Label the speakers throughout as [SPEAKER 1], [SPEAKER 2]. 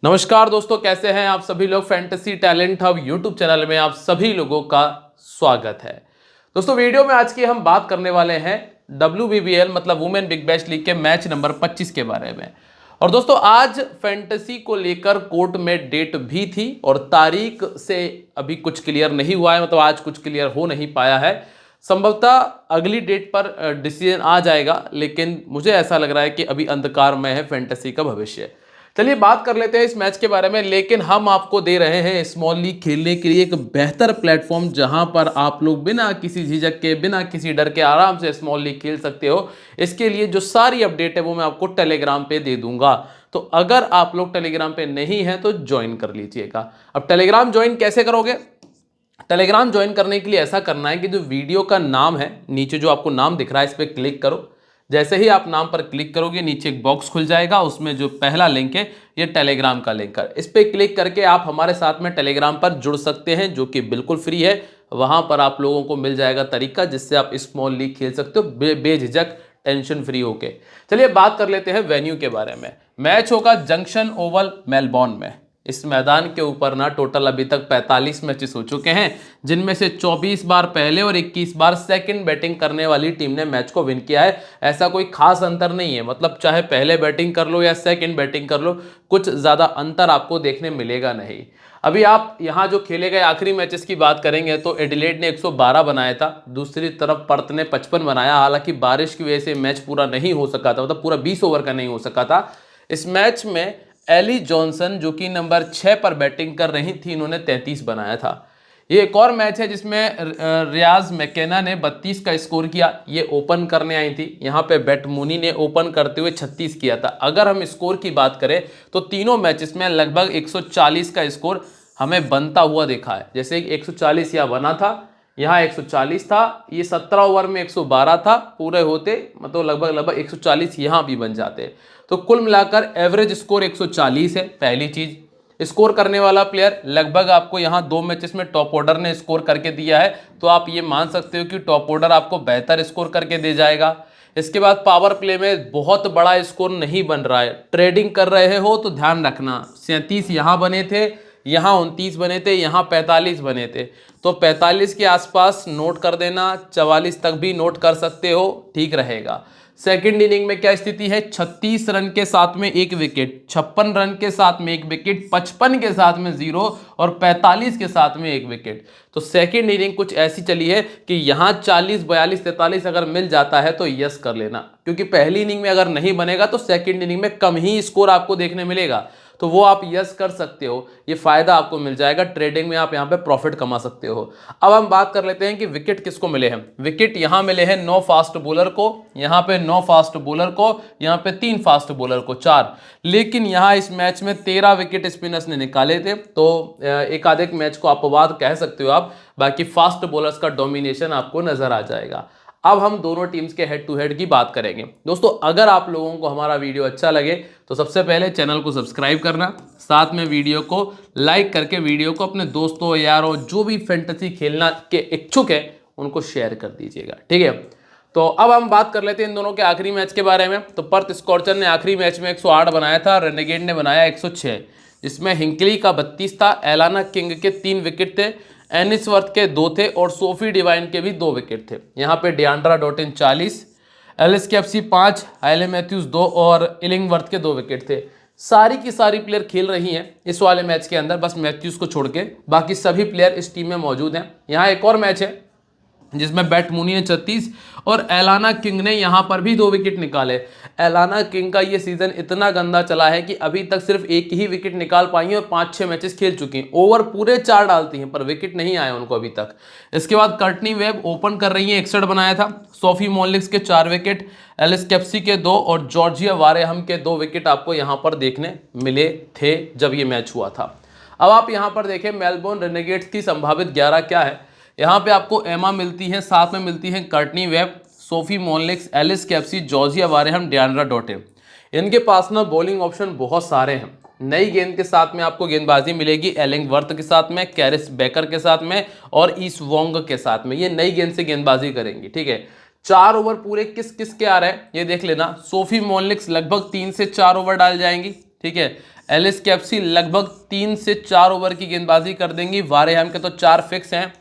[SPEAKER 1] नमस्कार दोस्तों, कैसे हैं आप सभी लोग। Fantasy talent hub YouTube channel में आप सभी लोगों का स्वागत है। दोस्तों, वीडियो में आज की हम बात करने वाले हैं WBBL मतलब वुमेन बिग बैश लीग के मैच नंबर 25 के बारे में। और दोस्तों, आज फैंटेसी को लेकर कोर्ट में डेट भी थी और तारीख से अभी कुछ क्लियर नहीं हुआ है, मतलब आज कुछ क्लियर हो नहीं पाया है। संभवतः अगली डेट पर डिसीजन आ जाएगा, लेकिन मुझे ऐसा लग रहा है कि अभी अंधकार में है फैंटेसी का भविष्य। चलिए बात कर लेते हैं इस मैच के बारे में। लेकिन हम आपको दे रहे हैं स्मॉल लीग खेलने के लिए एक बेहतर प्लेटफॉर्म, जहां पर आप लोग बिना किसी झिझक के, बिना किसी डर के आराम से स्मॉल लीग खेल सकते हो। इसके लिए जो सारी अपडेट है वो मैं आपको टेलीग्राम पे दे दूंगा। तो अगर आप लोग टेलीग्राम पे नहीं है तो ज्वाइन कर लीजिएगा। अब टेलीग्राम ज्वाइन कैसे करोगे? टेलीग्राम ज्वाइन करने के लिए ऐसा करना है कि जो वीडियो का नाम है, नीचे जो आपको नाम दिख रहा है इस पर क्लिक करो। जैसे ही आप नाम पर क्लिक करोगे नीचे एक बॉक्स खुल जाएगा, उसमें जो पहला लिंक है ये टेलीग्राम का लिंक है। इस पर क्लिक करके आप हमारे साथ में टेलीग्राम पर जुड़ सकते हैं, जो कि बिल्कुल फ्री है। वहां पर आप लोगों को मिल जाएगा तरीका जिससे आप स्मॉल लीग खेल सकते हो बेझिझक, टेंशन फ्री होके। चलिए बात कर लेते हैं वेन्यू के बारे में। मैच होगा जंक्शन ओवल मेलबोर्न में। इस मैदान के ऊपर ना टोटल अभी तक 45 मैचेस हो चुके हैं, जिनमें से 24 बार पहले और 21 बार सेकंड बैटिंग करने वाली टीम ने मैच को विन किया है। ऐसा कोई खास अंतर नहीं है, मतलब चाहे पहले बैटिंग कर लो या सेकंड बैटिंग कर लो, कुछ ज़्यादा अंतर आपको देखने मिलेगा नहीं। अभी आप यहाँ जो खेले गए आखिरी मैचेस की बात करेंगे तो एडिलेड ने 112 बनाया था, दूसरी तरफ पर्थ ने 55 बनाया। हालांकि बारिश की वजह से मैच पूरा नहीं हो सका था, मतलब पूरा 20 ओवर का नहीं हो सका था। इस मैच में एली जॉनसन जो कि नंबर 6 पर बैटिंग कर रही थी, इन्होंने 33 बनाया था। ये एक और मैच है जिसमें रियाज मैकेना ने 32 का स्कोर किया। ये ओपन करने आई थी। यहाँ पे बैट मूनी ने ओपन करते हुए 36 किया था। अगर हम स्कोर की बात करें तो तीनों मैचेस में लगभग 140 का स्कोर हमें बनता हुआ देखा है। जैसे 140 यहाँ बना था, यहाँ 140 था, ये 17 ओवर में 112 था, पूरे होते मतलब लगभग 140 यहाँ भी बन जाते। तो कुल मिलाकर एवरेज स्कोर 140 है। पहली चीज, स्कोर करने वाला प्लेयर लगभग आपको यहाँ 2 मैचेस में टॉप ऑर्डर ने स्कोर करके दिया है, तो आप ये मान सकते हो कि टॉप ऑर्डर आपको बेहतर स्कोर करके दे जाएगा। इसके बाद पावर प्ले में बहुत बड़ा स्कोर नहीं बन रहा है। ट्रेडिंग कर रहे हो तो ध्यान रखना, 37 यहाँ बने थे, यहाँ 29 बने थे, यहाँ 45 बने थे, तो 45 के आसपास नोट कर देना, 44 तक भी नोट कर सकते हो, ठीक रहेगा। सेकंड इनिंग में क्या स्थिति है? 36 रन के साथ में 1 विकेट, 56 रन के साथ में 1 विकेट, 55 के साथ में 0 और 45 के साथ में 1 विकेट। तो सेकंड इनिंग कुछ ऐसी चली है कि यहाँ 40, 42, 43 अगर मिल जाता है तो यस कर लेना, क्योंकि पहली इनिंग में अगर नहीं बनेगा तो सेकंड इनिंग में कम ही स्कोर आपको देखने मिलेगा, तो वो आप यस कर सकते हो। ये फायदा आपको मिल जाएगा, ट्रेडिंग में आप यहाँ पे प्रॉफिट कमा सकते हो। अब हम बात कर लेते हैं कि विकेट किसको मिले हैं। विकेट यहाँ मिले हैं 9 फास्ट बॉलर को, यहाँ पे 9 फास्ट बॉलर को, यहाँ पे 3 फास्ट बॉलर को, 4। लेकिन यहाँ इस मैच में 13 विकेट स्पिनर्स ने निकाले थे, तो एक आधे मैच को अपवाद कह सकते हो आप। बाकी फास्ट बॉलर्स का डोमिनेशन आपको नजर आ जाएगा। अब हम दोनों टीम्स के हेड टू हेड की बात करेंगे। दोस्तों, अगर आप लोगों को हमारा वीडियो अच्छा लगे तो सबसे पहले चैनल को सब्सक्राइब करना, साथ में वीडियो को लाइक करके वीडियो को अपने दोस्तों, यारों, जो भी फैंटेसी खेलना के इच्छुक है उनको शेयर कर दीजिएगा, ठीक है। तो अब हम बात कर लेते हैं इन दोनों के आखिरी मैच के बारे में। तो पर्थ स्कॉर्चर ने आखिरी मैच में 108 बनाया था, रेनेगेड ने बनाया 106। इसमें हिंकली का 32 था, एलाना किंग के 3 विकेट थे, एनिसवर्थ के 2 थे और सोफी डिवाइन के भी 2 विकेट थे। यहाँ पे Deandra Dottin 40, Alice Capsey 5, हाइले Mathews 2 और इलिंगवर्थ के 2 विकेट थे। सारी की सारी प्लेयर खेल रही हैं इस वाले मैच के अंदर, बस मैथ्यूज को छोड़ के बाकी सभी प्लेयर इस टीम में मौजूद हैं। यहाँ एक और मैच है जिसमें बैट मूनी ने 36 और एलाना किंग ने यहाँ पर भी 2 विकेट निकाले। एलाना किंग का ये सीजन इतना गंदा चला है कि अभी तक सिर्फ 1 ही विकेट निकाल पाई है और 5-6 मैचेस खेल चुकी हैं। ओवर पूरे 4 डालती हैं पर विकेट नहीं आए उनको अभी तक। इसके बाद कर्टनी वेब ओपन कर रही है, 61 बनाया था। सोफी मॉलिक्स के 4 विकेट, एलिस कैप्सी के 2 और जॉर्जिया वारेहम के 2 विकेट आपको यहाँ पर देखने मिले थे जब ये मैच हुआ था। अब आप यहाँ पर देखें मेलबोर्न रेनेगेड्स की संभावित 11 क्या है। यहाँ पे आपको एमा मिलती है, साथ में मिलती है Courtney Webb, Sophie Molineux, Alice Capsey, Georgia Wareham, Deandra Dottin. इनके पास ना बॉलिंग ऑप्शन बहुत सारे हैं। नई गेंद के साथ में आपको गेंदबाजी मिलेगी एलिंगवर्थ के साथ में, कैरिस बेकर के साथ में और ईस वोंग के साथ में। ये नई गेंद से गेंदबाजी करेंगी, ठीक है। 4 ओवर पूरे किस किस के आ रहे हैं ये देख लेना। सोफी मॉलिक्स लगभग 3 से 4 ओवर डाल जाएंगी, ठीक है। एलिस कैप्सी लगभग 3 से 4 ओवर की गेंदबाजी कर देंगी, वारेहम के तो 4 फिक्स हैं।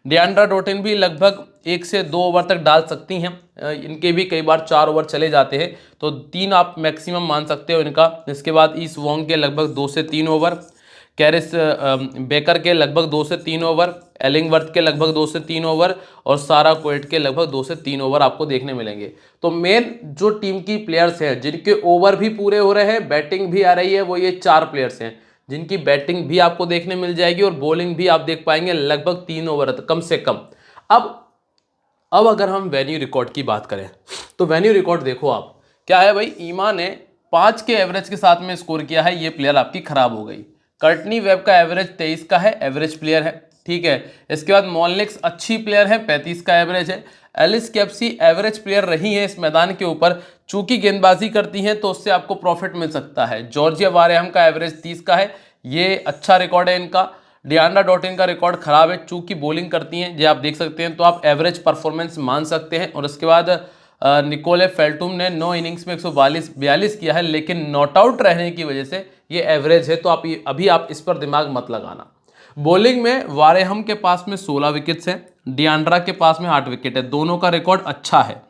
[SPEAKER 1] डियांड्रा डॉटिन भी लगभग 1 से 2 ओवर तक डाल सकती हैं, इनके भी कई बार 4 ओवर चले जाते हैं, तो 3 आप मैक्सिमम मान सकते हो इनका। इसके बाद ईस वोंग के लगभग 2 से 3 ओवर, कैरिस बेकर के लगभग 2 से 3 ओवर, एलिंगवर्थ के लगभग 2 से 3 ओवर और सारा कोएट के लगभग 2 से 3 ओवर आपको देखने मिलेंगे। तो मेन जो टीम की प्लेयर्स हैं जिनके ओवर भी पूरे हो रहे हैं, बैटिंग भी आ रही है, वो ये 4 प्लेयर्स हैं जिनकी बैटिंग भी आपको देखने मिल जाएगी और बॉलिंग भी आप देख पाएंगे लगभग 3 ओवर कम से कम। अब अगर हम वेन्यू रिकॉर्ड की बात करें तो वेन्यू रिकॉर्ड देखो आप क्या है भाई। ईमा ने 5 के एवरेज के साथ में स्कोर किया है, ये प्लेयर आपकी खराब हो गई। कर्टनी वेब का एवरेज 23 का है, एवरेज प्लेयर है, ठीक है। इसके बाद मॉलनिक्स अच्छी प्लेयर है, 35 का एवरेज है। एलिस कैप्सी एवरेज प्लेयर रही है इस मैदान के ऊपर, चूंकि गेंदबाजी करती हैं तो उससे आपको प्रॉफिट मिल सकता है। जॉर्जिया वारेहम का एवरेज 30 का है, ये अच्छा रिकॉर्ड है इनका। डियांड्रा डॉटिन का रिकॉर्ड खराब है, चूंकि बॉलिंग करती हैं, ये आप देख सकते हैं, तो आप एवरेज परफॉर्मेंस मान सकते हैं। और उसके बाद निकोले फेल्टुम ने 9 इनिंग्स में 142 किया है, लेकिन नॉट आउट रहने की वजह से ये एवरेज है, तो आप इस पर दिमाग मत लगाना। बॉलिंग में वारेहम के पास में 16 विकेट्स हैं, डियांड्रा के पास में 8 विकेट है, दोनों का रिकॉर्ड अच्छा है।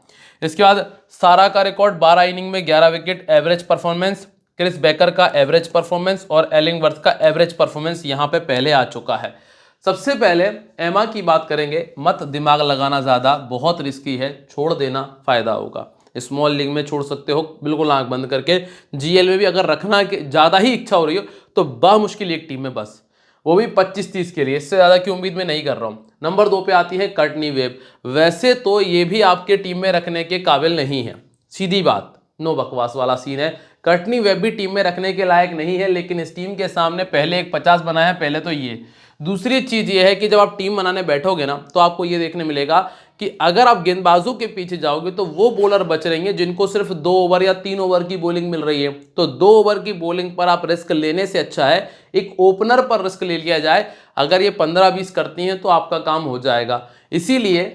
[SPEAKER 1] इसके बाद सारा का रिकॉर्ड 12 इनिंग में 11 wicket average performance, Chris Baker का एवरेज परफॉर्मेंस और एलिंगवर्थ का एवरेज परफॉर्मेंस यहां पे पहले आ चुका है। सबसे पहले एमा की बात करेंगे, मत दिमाग लगाना, ज़्यादा बहुत रिस्की है, छोड़ देना फायदा होगा। स्मॉल लीग में छोड़ सकते हो बिल्कुल आंख बंद करके, जीएल में भी अगर रखना ज़्यादा ही इच्छा हो रही हो तो बामुश्किल एक टीम में बस, वो भी 25-30 के लिए, इससे ज़्यादा की उम्मीद मैं नहीं कर रहा हूँ। नंबर 2 पे आती है कर्टनी वेब। वैसे तो ये भी आपके टीम में रखने के काबिल नहीं है, सीधी बात, नो बकवास वाला सीन है। कर्टनी वेब भी टीम में रखने के लायक नहीं है, लेकिन इस टीम के सामने पहले एक 50 बनाया, पहले तो ये। दूसरी चीज ये है कि जब आप टीम बनाने बैठोगे ना तो आपको ये देखने मिलेगा कि अगर आप गेंदबाजों के पीछे जाओगे तो वो बॉलर बच रही हैं जिनको सिर्फ 2 ओवर या 3 ओवर की बॉलिंग मिल रही है। तो 2 ओवर की बॉलिंग पर आप रिस्क लेने से अच्छा है एक ओपनर पर रिस्क ले लिया जाए। अगर ये 15-20 करती हैं तो आपका काम हो जाएगा। इसीलिए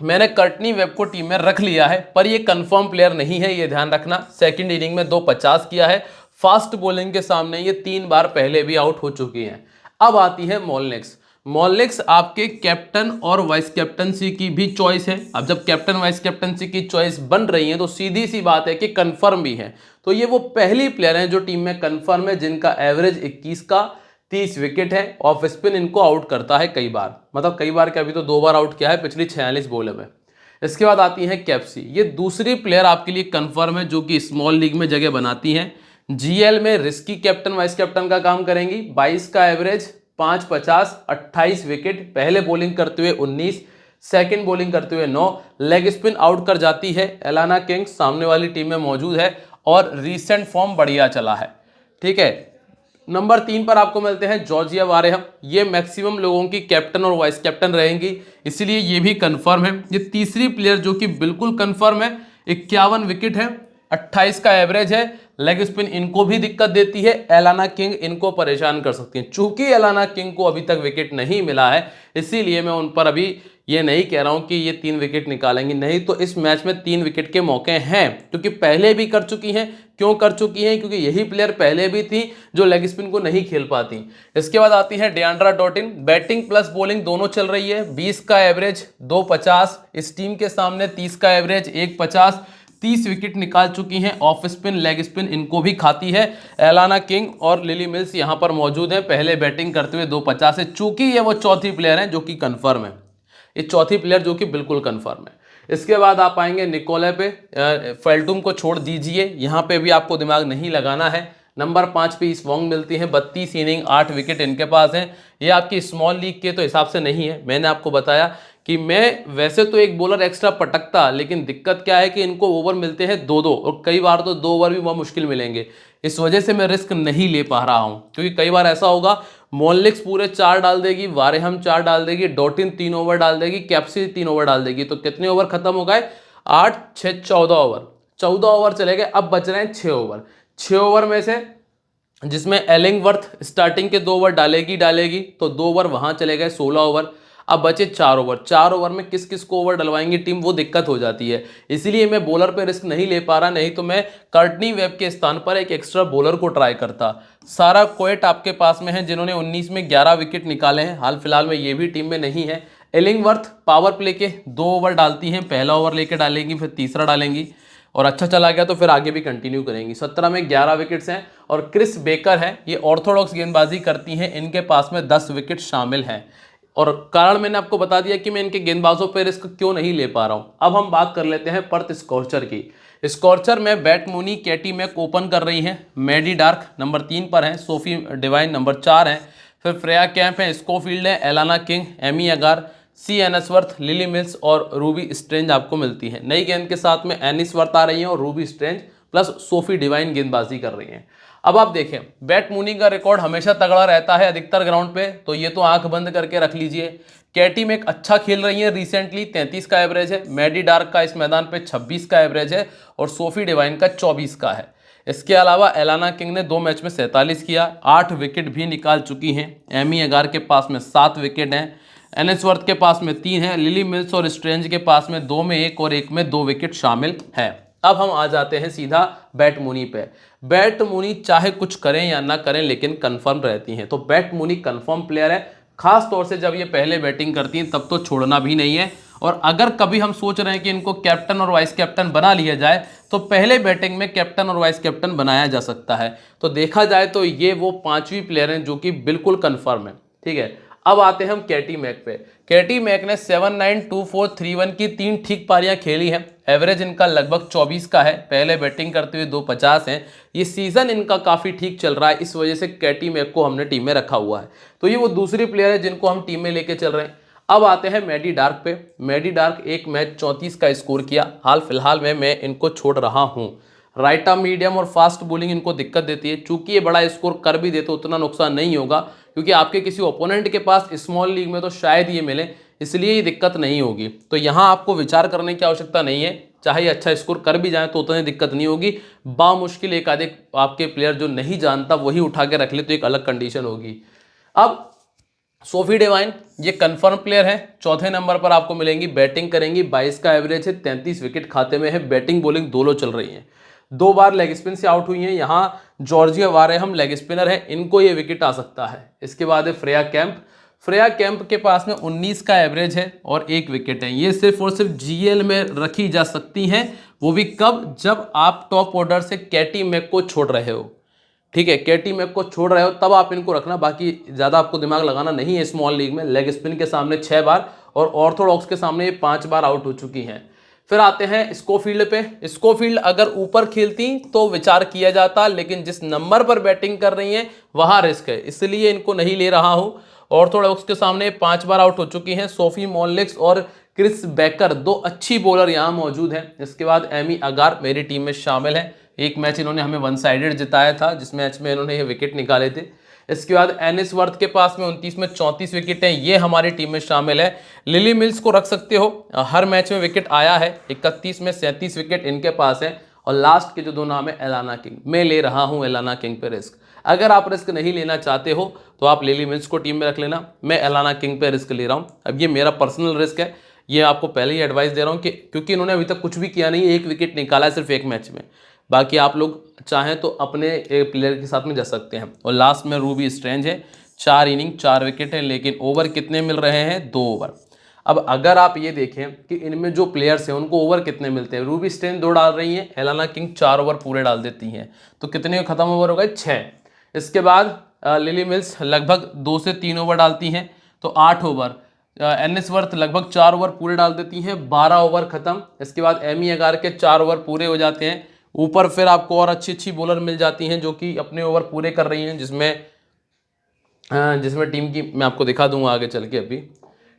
[SPEAKER 1] मैंने कर्टनी वेब को टीम में रख लिया है, पर ये कंफर्म प्लेयर नहीं है, ये ध्यान रखना। सेकंड इनिंग में 250 किया है, फास्ट बॉलिंग के सामने ये 3 बार पहले भी आउट हो चुकी हैं। अब आती है मॉलनिक्स। मॉलनिक्स आपके कैप्टन और वाइस कैप्टनसी की भी चॉइस है। अब जब कैप्टन वाइस कैप्टनसी की चॉइस बन रही है तो सीधी सी बात है कि कंफर्म भी है। तो ये वो पहली प्लेयर है जो टीम में कंफर्म है, जिनका एवरेज 21 का, 30 विकेट है। ऑफ स्पिन इनको आउट करता है कई बार, मतलब कई बार क्या, अभी तो 2 बार आउट किया है पिछली 46 बॉल में। इसके बाद आती है कैप्सी, ये दूसरी प्लेयर आपके लिए कंफर्म है जो कि स्मॉल लीग में जगह बनाती हैं। जीएल में रिस्की कैप्टन वाइस कैप्टन का काम करेंगी। 22 का एवरेज, 5-50, 28 विकेट, पहले बॉलिंग करते हुए 19, सेकंड बॉलिंग करते हुए 9, लेग स्पिन आउट कर जाती है। एलाना किंग सामने वाली टीम में मौजूद है और रीसेंट फॉर्म बढ़िया चला है, ठीक है। नंबर 3 पर आपको मिलते हैं जॉर्जिया वारेहम। ये मैक्सिमम लोगों की कैप्टन और वाइस कैप्टन रहेंगी, इसलिए ये भी कंफर्म है। ये तीसरी प्लेयर जो कि बिल्कुल कंफर्म है। 51 विकेट है, 28 का एवरेज है, लेग स्पिन इनको भी दिक्कत देती है। एलाना किंग इनको परेशान कर सकती हैं। चूंकि एलाना किंग को अभी तक विकेट नहीं मिला है, इसीलिए मैं उन पर अभी ये नहीं कह रहा हूं कि ये 3 विकेट निकालेंगी, नहीं तो इस मैच में 3 विकेट के मौके हैं, क्योंकि पहले भी कर चुकी हैं। क्यों कर चुकी हैं? क्योंकि यही प्लेयर पहले भी थी जो लेग स्पिन को नहीं खेल पाती। इसके बाद आती है Deandra Dottin. Batting plus bowling दोनों चल रही है। 20 का एवरेज, 250, इस टीम के सामने 30 का एवरेज, 150, 30 विकेट निकाल चुकी हैं। ऑफ स्पिन, लेग स्पिन इनको भी खाती है। एलाना किंग और लिली मिल्स यहां पर मौजूद हैं, पहले बैटिंग करते हुए 250 है। चूंकि ये वो चौथी प्लेयर है जो कि कंफर्म है, ये चौथी प्लेयर जो कि बिल्कुल कंफर्म है। इसके बाद आप आएंगे निकोले पे। फेल्टुम को छोड़ दीजिए, यहां पे भी आपको दिमाग नहीं लगाना है। नंबर 5 पे इस वोंग मिलती है, 32 इनिंग, 8 विकेट इनके पास हैं। ये आपकी स्मॉल लीग के तो हिसाब से नहीं है। मैंने आपको बताया कि मैं वैसे तो एक बॉलर एक्स्ट्रा पटकता, लेकिन दिक्कत क्या है कि इनको ओवर मिलते हैं 2-2 और कई बार तो 2 ओवर भी बहुत मुश्किल मिलेंगे। इस वजह से मैं रिस्क नहीं ले पा रहा हूं, क्योंकि कई बार ऐसा होगा मॉलनिक्स पूरे 4 डाल देगी, वारेहम 4 डाल देगी, डॉटिन 3 ओवर डाल देगी, कैप्सी 3 ओवर डाल देगी, तो कितने ओवर खत्म हो गए? 8, 6, 14 ओवर। 14 ओवर चले गए, अब बच रहे हैं 6 ओवर। 6 ओवर में से जिसमें एलिंगवर्थ स्टार्टिंग के 2 ओवर डालेगी तो 2 ओवर वहां चले गए, 16 ओवर। अब बचे 4 ओवर, 4 ओवर में किस किस को ओवर डलवाएंगी टीम, वो दिक्कत हो जाती है। इसीलिए मैं बॉलर पे रिस्क नहीं ले पा रहा, नहीं तो मैं कर्टनी वेब के स्थान पर एक एक्स्ट्रा बॉलर को ट्राई करता। सारा कोएट आपके पास में है, जिन्होंने 19 में 11 विकेट निकाले हैं, हाल फिलहाल में ये भी टीम में नहीं है। इलिंगवर्थ पावर प्ले के 2 ओवर डालती हैं, पहला ओवर लेके डालेंगी, फिर तीसरा डालेंगी, और अच्छा चला गया तो फिर आगे भी कंटिन्यू करेंगी। 17 में 11 विकेट्स हैं। और क्रिस बेकर है, ये ऑर्थोडॉक्स गेंदबाजी करती हैं, इनके पास में 10 विकेट शामिल हैं। और कारण मैंने आपको बता दिया कि मैं इनके गेंदबाजों पर रिस्क क्यों नहीं ले पा रहा हूं। अब हम बात कर लेते हैं पर्थ स्कॉर्चर की। स्कॉर्चर में बैट मूनी, केटी मैक ओपन कर रही हैं, मैडी डार्क नंबर 3 पर हैं, सोफी डिवाइन नंबर 4 हैं, फिर फ्रेया कैंप है, स्कोफील्ड है, एलाना किंग, एमी अगार, सी एनसवर्थ, लिली मिल्स और रूबी स्ट्रेंज आपको मिलती है। नई गेंद के साथ में एनिसवर्थ आ रही हैं और Ruby strange plus Sophie Devine गेंदबाजी कर रही हैं। अब आप देखें, बैट मूनी का रिकॉर्ड हमेशा तगड़ा रहता है अधिकतर ग्राउंड पे, तो ये तो आंख बंद करके रख लीजिए। कैटी में एक अच्छा खेल रही है, रिसेंटली 33 का एवरेज है, मैडी डार्क का इस मैदान पे 26 का एवरेज है और सोफी डिवाइन का 24 का है। इसके अलावा एलाना किंग ने 2 मैच में 47 किया, 8 विकेट भी निकाल चुकी हैं। एमी अगार के पास में 7 विकेट हैं, एनएसवर्थ के पास में 3 है, लिली मिल्स और स्ट्रेंज के पास में 2 में 1 और 1 में 2 विकेट शामिल है। अब हम आ जाते हैं सीधा बैट मूनी पे। बैट मूनी चाहे कुछ करें या ना करें लेकिन कंफर्म रहती हैं, तो बैट मूनी कंफर्म प्लेयर है। खास तौर से जब ये पहले बैटिंग करती हैं तब तो छोड़ना भी नहीं है। और अगर कभी हम सोच रहे हैं कि इनको कैप्टन और वाइस कैप्टन बना लिया जाए तो पहले बैटिंग में कैप्टन और वाइस कैप्टन बनाया जा सकता है। तो देखा जाए तो ये वो 5वीं प्लेयर हैं जो कि बिल्कुल कंफर्म है। ठीक है, अब आते हैं हम केटी मैक पे। केटी मैक ने 7, 9, 2, 4, 3, 1 की 3 ठीक पारियां खेली हैं। एवरेज इनका लगभग 24 का है, पहले बैटिंग करते हुए 250 हैं। ये सीजन इनका काफ़ी ठीक चल रहा है, इस वजह से केटी मैक को हमने टीम में रखा हुआ है। तो ये वो दूसरी प्लेयर है जिनको हम टीम में लेके चल रहे हैं। अब आते हैं मैडी डार्क पे। मैडी डार्क एक मैच 34 का स्कोर किया, हाल फिलहाल में मैं इनको छोड़ रहा हूँ। राइट आर्म मीडियम और फास्ट बॉलिंग इनको दिक्कत देती है। चूंकि ये बड़ा स्कोर कर भी देते उतना नुकसान नहीं होगा, क्योंकि आपके किसी ओपोनेंट के पास स्मॉल लीग में तो शायद ये मिले, इसलिए ये दिक्कत नहीं होगी। तो यहाँ आपको विचार करने की आवश्यकता नहीं है, चाहे ये अच्छा स्कोर कर भी जाए तो उतनी दिक्कत नहीं होगी। बामुश्किल एक आधे आपके प्लेयर जो नहीं जानता वही उठा के रख ले तो एक अलग कंडीशन होगी। अब सोफी डिवाइन ये कंफर्म प्लेयर है, 4थे नंबर पर आपको मिलेंगी, बैटिंग करेंगी, 22 का एवरेज है, 33 विकेट खाते में है, बैटिंग बॉलिंग दोनों चल रही हैं। 2 बार लेग स्पिन से आउट हुई हैं। यहाँ जॉर्जिया वारे हम लेग स्पिनर है, इनको ये विकेट आ सकता है। इसके बाद है फ्रेया कैंप। फ्रेया कैंप के पास में 19 का एवरेज है और 1 विकेट है। ये सिर्फ और सिर्फ जीएल में रखी जा सकती हैं, वो भी कब, जब आप टॉप ऑर्डर से केटी मैक को छोड़ रहे हो। ठीक है, केटी मैक को छोड़ रहे हो तब आप इनको रखना, बाकी ज़्यादा आपको दिमाग लगाना नहीं है। स्मॉल लीग में लेग स्पिन के सामने 6 बार और ऑर्थोडॉक्स के सामने ये 5 बार आउट हो चुकी हैं। फिर आते हैं स्कोफील्ड पे। स्कोफील्ड अगर ऊपर खेलती तो विचार किया जाता, लेकिन जिस नंबर पर बैटिंग कर रही हैं वहाँ रिस्क है, इसलिए इनको नहीं ले रहा हूँ। ऑर्थोडॉक्स के सामने 5 बार आउट हो चुकी हैं। सोफी मॉलिक्स और क्रिस बेकर 2 अच्छी बॉलर यहाँ मौजूद हैं। इसके बाद एमी अगार मेरी टीम में शामिल है। एक मैच इन्होंने हमें 1 साइडेड जिताया था, जिस मैच में इन्होंने ये विकेट निकाले थे। इसके बाद एनिसवर्थ के पास में 29 में 34 विकेट हैं, ये हमारी टीम में शामिल है। लिली मिल्स को रख सकते हो, हर मैच में विकेट आया है, 31 में 37 विकेट इनके पास है। और लास्ट के जो 2 नाम है एलाना किंग, मैं ले रहा हूँ एलाना किंग पे रिस्क। अगर आप रिस्क नहीं लेना चाहते हो तो आप लिली मिल्स को टीम में रख लेना, मैं एलाना किंग पे रिस्क ले रहा हूँ। अब ये मेरा पर्सनल रिस्क है, ये आपको पहले ही एडवाइस दे रहा हूँ कि क्योंकि इन्होंने अभी तक कुछ भी किया नहीं, 1 विकेट निकाला है सिर्फ 1 मैच में। बाकी आप लोग चाहें तो अपने एक प्लेयर के साथ में जा सकते हैं। और लास्ट में रूबी स्ट्रेंज है, 4 इनिंग 4 विकेट है, लेकिन ओवर कितने मिल रहे हैं, 2 ओवर। अब अगर आप ये देखें कि इनमें जो प्लेयर्स हैं उनको ओवर कितने मिलते हैं, रूबी स्ट्रेंज 2 डाल रही हैं, एलाना किंग 4 ओवर पूरे डाल देती हैं, तो कितने खत्म ओवर हो गए, 6। इसके बाद लिली मिल्स लगभग 2 से 3 ओवर डालती हैं तो 8 ओवर। एनिसवर्थ लगभग 4 ओवर पूरे डाल देती हैं, 12 ओवर खत्म। इसके बाद एमी अगार के 4 ओवर पूरे हो जाते हैं। ऊपर फिर आपको और अच्छी अच्छी बॉलर मिल जाती हैं जो कि अपने ओवर पूरे कर रही हैं, जिसमें टीम की मैं आपको दिखा दूंगा आगे चल के अभी।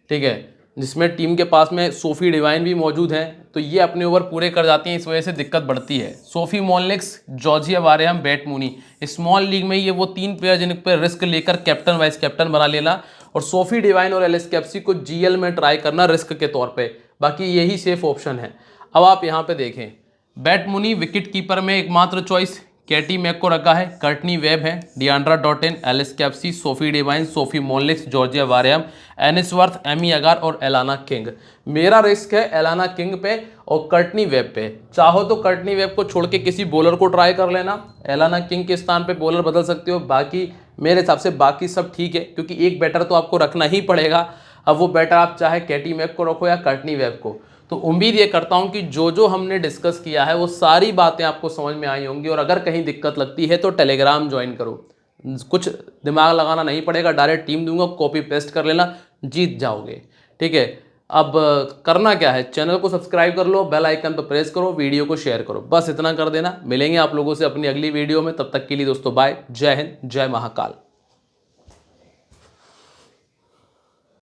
[SPEAKER 1] ठीक है, जिसमें टीम के पास में सोफी डिवाइन भी मौजूद हैं, तो ये अपने ओवर पूरे कर जाती हैं, इस वजह से दिक्कत बढ़ती है। Sophie Molineux, Georgia Wareham, Beth Mooney, small league में ये वो 3 प्लेयर जिन पर रिस्क लेकर कैप्टन वाइस कैप्टन बना लेना, और सोफी डिवाइन और एलिस कैप्सी को जीएल में ट्राई करना रिस्क के तौर पे, बाकी यही सेफ ऑप्शन है। अब आप यहाँ पे देखें, बैट मूनी विकेट कीपर में एकमात्र चॉइस, कैटी मैक को रखा है, कर्टनी वेब है, Deandra Dottin, Alice Capsey, Sophie Devine, Sophie Molineux, Georgia Wareham, Ainsworth, Amy Agar और एलाना किंग। मेरा रिस्क है एलाना किंग पे और कर्टनी वेब पे। चाहो तो कर्टनी वेब को छोड़ के किसी बॉलर को ट्राई कर लेना, एलाना किंग के स्थान पे बॉलर बदल सकते हो। बाकी मेरे हिसाब से बाकी सब ठीक है, क्योंकि एक बैटर तो आपको रखना ही पड़ेगा। अब वो बैटर आप चाहे कैटी मैक को रखो या कर्टनी वेब को। तो उम्मीद ये करता हूं कि जो जो हमने डिस्कस किया है वो सारी बातें आपको समझ में आई होंगी। और अगर कहीं दिक्कत लगती है तो टेलीग्राम ज्वाइन करो, कुछ दिमाग लगाना नहीं पड़ेगा, डायरेक्ट टीम दूंगा, कॉपी पेस्ट कर लेना, जीत जाओगे। ठीक है, अब करना क्या है, चैनल को सब्सक्राइब कर लो, बेल आइकन पर प्रेस करो, वीडियो को शेयर करो, बस इतना कर देना। मिलेंगे आप लोगों से अपनी अगली वीडियो में, तब तक के लिए दोस्तों बाय, जय हिंद, जय महाकाल।